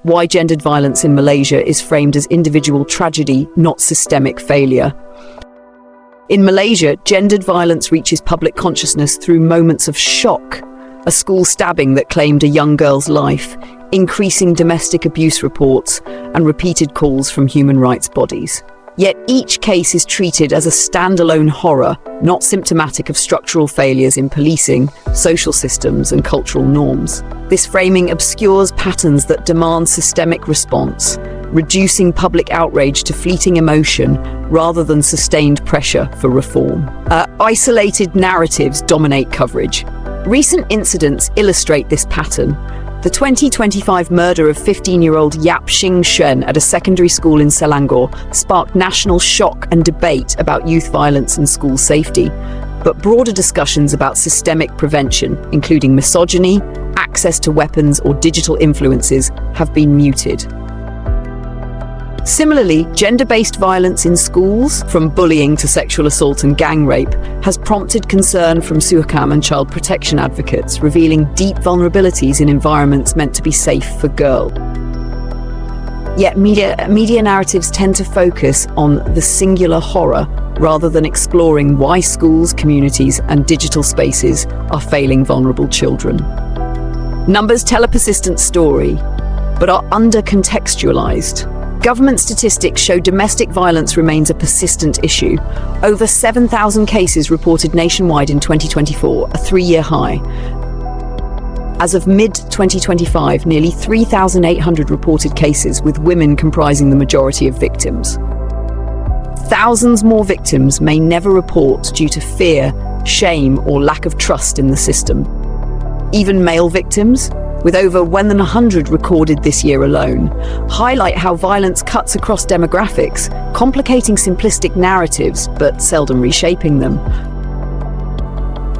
why gendered violence in Malaysia is framed as individual tragedy, not systemic failure. In Malaysia, gendered violence reaches public consciousness through moments of shock. A school stabbing that claimed a young girl's life, increasing domestic abuse reports, and repeated calls from human rights bodies. Yet each case is treated as a standalone horror, not symptomatic of structural failures in policing, social systems, and cultural norms. This framing obscures patterns that demand systemic response, reducing public outrage to fleeting emotion rather than sustained pressure for reform. Isolated narratives dominate coverage. Recent incidents illustrate this pattern. The 2025 murder of 15-year-old Yap Xing Shen at a secondary school in Selangor sparked national shock and debate about youth violence and school safety. But broader discussions about systemic prevention, including misogyny, access to weapons, or digital influences, have been muted. Similarly, gender-based violence in schools, from bullying to sexual assault and gang rape, has prompted concern from Suhakam and child protection advocates, revealing deep vulnerabilities in environments meant to be safe for girls. Yet media narratives tend to focus on the singular horror rather than exploring why schools, communities, and digital spaces are failing vulnerable children. Numbers tell a persistent story, but are under-contextualized. Government statistics show domestic violence remains a persistent issue. Over 7,000 cases reported nationwide in 2024, a three-year high. As of mid-2025, nearly 3,800 reported cases, with women comprising the majority of victims. Thousands more victims may never report due to fear, shame, or lack of trust in the system. Even male victims, with over 100 recorded this year alone, highlight how violence cuts across demographics, complicating simplistic narratives but seldom reshaping them.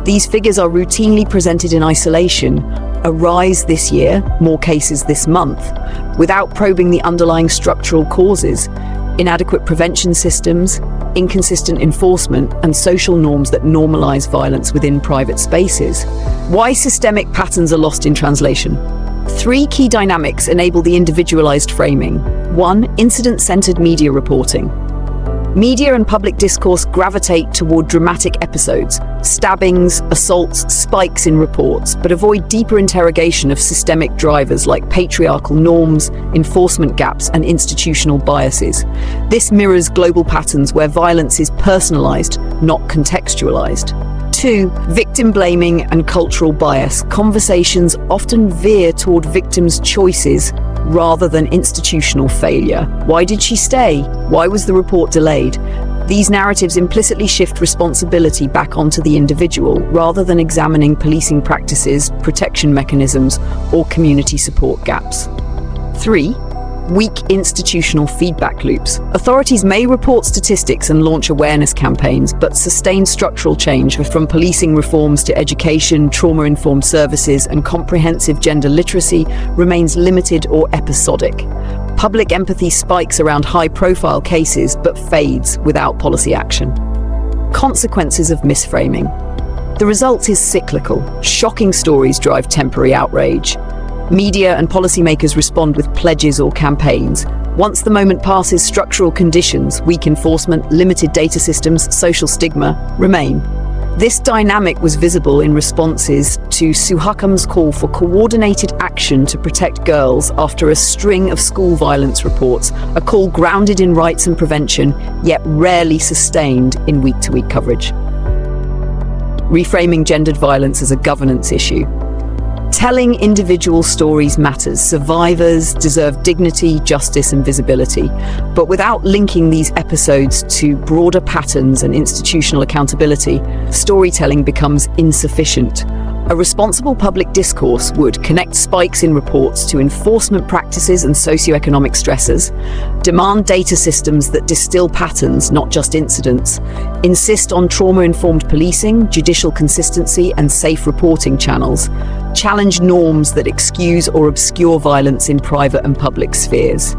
These figures are routinely presented in isolation, a rise this year, more cases this month, without probing the underlying structural causes, inadequate prevention systems, inconsistent enforcement, and social norms that normalize violence within private spaces. Why systemic patterns are lost in translation? 3 key dynamics enable the individualized framing. 1. Incident-centered media reporting. Media and public discourse gravitate toward dramatic episodes, stabbings, assaults, spikes in reports, but avoid deeper interrogation of systemic drivers like patriarchal norms, enforcement gaps, and institutional biases. This mirrors global patterns where violence is personalized, not contextualized. 2. Victim blaming and cultural bias. Conversations often veer toward victims' choices rather than institutional failure. Why did she stay? Why was the report delayed? These narratives implicitly shift responsibility back onto the individual rather than examining policing practices, protection mechanisms, or community support gaps. 3. Weak institutional feedback loops. Authorities may report statistics and launch awareness campaigns, but sustained structural change, from policing reforms to education, trauma-informed services, and comprehensive gender literacy, remains limited or episodic. Public empathy spikes around high-profile cases, but fades without policy action. Consequences of misframing. The result is cyclical. Shocking stories drive temporary outrage. Media and policymakers respond with pledges or campaigns. Once the moment passes, structural conditions, weak enforcement, limited data systems, social stigma remain. This dynamic was visible in responses to Suhakam's call for coordinated action to protect girls after a string of school violence reports, a call grounded in rights and prevention, yet rarely sustained in week-to-week coverage. Reframing gendered violence as a governance issue. Telling individual stories matters. Survivors deserve dignity, justice, and visibility. But without linking these episodes to broader patterns and institutional accountability, storytelling becomes insufficient. A responsible public discourse would connect spikes in reports to enforcement practices and socioeconomic stressors, demand data systems that distill patterns, not just incidents, insist on trauma-informed policing, judicial consistency, and safe reporting channels, challenge norms that excuse or obscure violence in private and public spheres.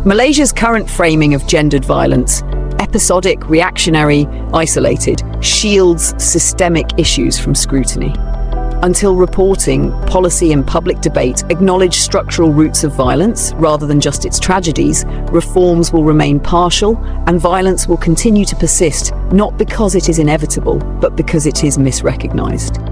Malaysia's current framing of gendered violence, episodic, reactionary, isolated, shields systemic issues from scrutiny. Until reporting, policy and public debate acknowledge structural roots of violence rather than just its tragedies, reforms will remain partial and violence will continue to persist, not because it is inevitable, but because it is misrecognized.